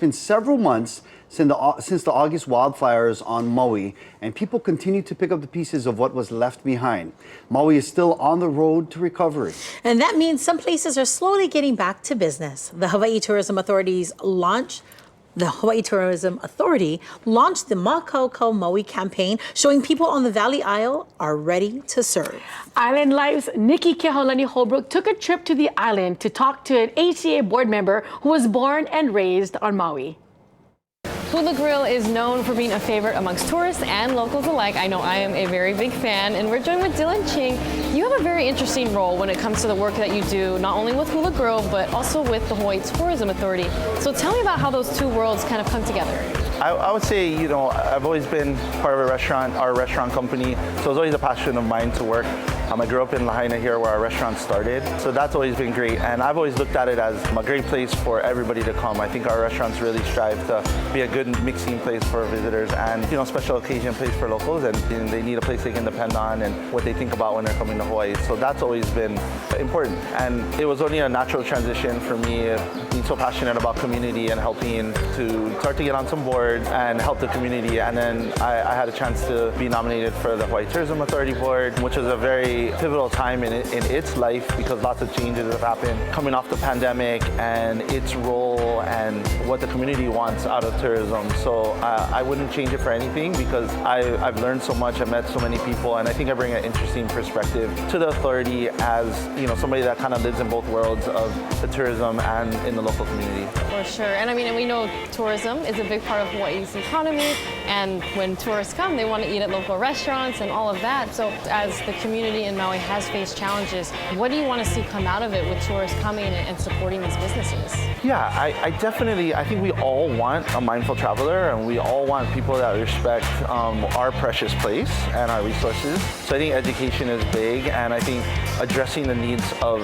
Been several months since the August wildfires on Maui, and people continue to pick up the pieces of what was left behind. Maui is still on the road to recovery. And that means some places are slowly getting back to business. The Hawai'i Tourism Authority launched the Mākaukau Maui campaign, showing people on the Valley Isle are ready to serve. Island Life's Nikki Kehaulani Holbrook took a trip to the island to talk to an HCA board member who was born and raised on Maui. Hula Grill is known for being a favorite amongst tourists and locals alike. I know I am a very big fan, and we're joined with Dylan Ching. You have a very interesting role when it comes to the work that you do, not only with Hula Grill, but also with the Hawai'i Tourism Authority. So tell me about how those two worlds kind of come together. I would say, I've always been part of our restaurant company, so it's always a passion of mine to work. I grew up in Lahaina here where our restaurant started, so that's always been great, and I've always looked at it as a great place for everybody to come. I think our restaurants really strive to be a good mixing place for visitors and special occasion place for locals, and they need a place they can depend on and what they think about when they're coming to Hawaii. So that's always been important, and it was only a natural transition for me being so passionate about community and helping to start to get on some boards and help the community. And then I had a chance to be nominated for the Hawai'i Tourism Authority board, which was a very pivotal time in its life because lots of changes have happened coming off the pandemic and its role and what the community wants out of tourism. So I wouldn't change it for anything because I've learned so much, I've met so many people, and I think I bring an interesting perspective to the authority as somebody that kind of lives in both worlds of the tourism and in the local community. For sure, and we know tourism is a big part of Hawaii's economy, and when tourists come, they want to eat at local restaurants and all of that. So as the community in Maui has faced challenges, what do you want to see come out of it with tourists coming and supporting these businesses? Yeah, I think we all want a mindful traveler, and we all want people that respect our precious place and our resources. So I think education is big, and I think addressing the needs of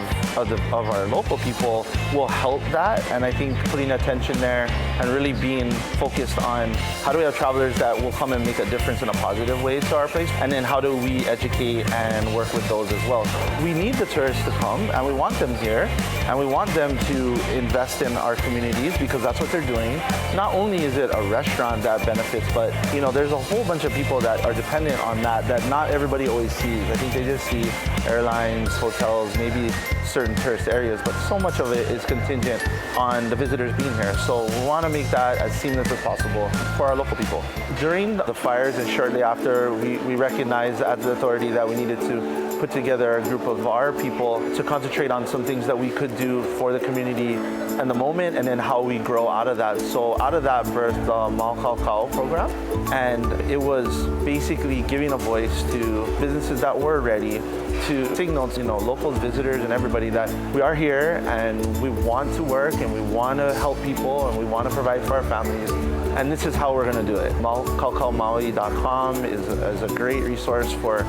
our local people will help that. And I think putting attention there and really being focused on how do we have travelers that will come and make a difference in a positive way to our place, and then how do we educate and work with those as well. We need the tourists to come, and we want them here, and we want them to invest in our communities because that's what they're doing. Not only is it a restaurant that benefits, but there's a whole bunch of people that are dependent on that not everybody always sees. I think they just see airlines, hotels, maybe certain tourist areas, but so much of it is contingent on the visitors being here. So we want to make that as seamless as possible for our local people. During the fires and shortly after, we recognized as the authority that we needed to put together a group of our people to concentrate on some things that we could do for the community in the moment, and then how we grow out of that. So out of that birthed the Mākaukau program, and it was basically giving a voice to businesses that were ready to signal to locals, visitors, and everybody that we are here and we want to work and we want to help people and we want to provide for our families. And this is how we're going to do it. Mākaukaumaui.com is a great resource for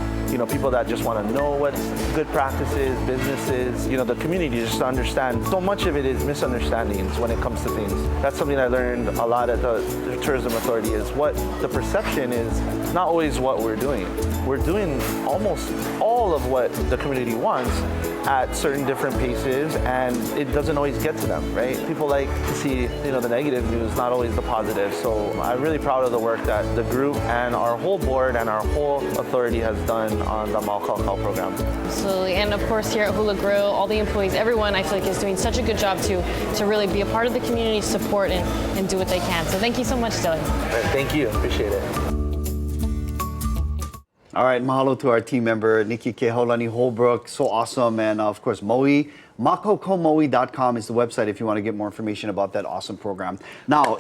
people that just want to know what's good practices, businesses, the community, just to understand. So much of it is misunderstandings when it comes to things. That's something I learned a lot at the Tourism Authority, is what the perception is not always what we're doing. We're doing almost all of what the community wants at certain different paces, and it doesn't always get to them, right? People like to see, the negative news, not always the positive. So I'm really proud of the work that the group and our whole board and our whole authority has done on the Mākaukau program. Absolutely, and of course here at Hula Grill, all the employees, everyone I feel like is doing such a good job to really be a part of the community, support and do what they can. So thank you so much, Dylan. Thank you, appreciate it. All right, mahalo to our team member, Nikki Kehaulani Holbrook. So awesome. And of course, Maui, Mākaukaumaui.com is the website if you want to get more information about that awesome program. Now,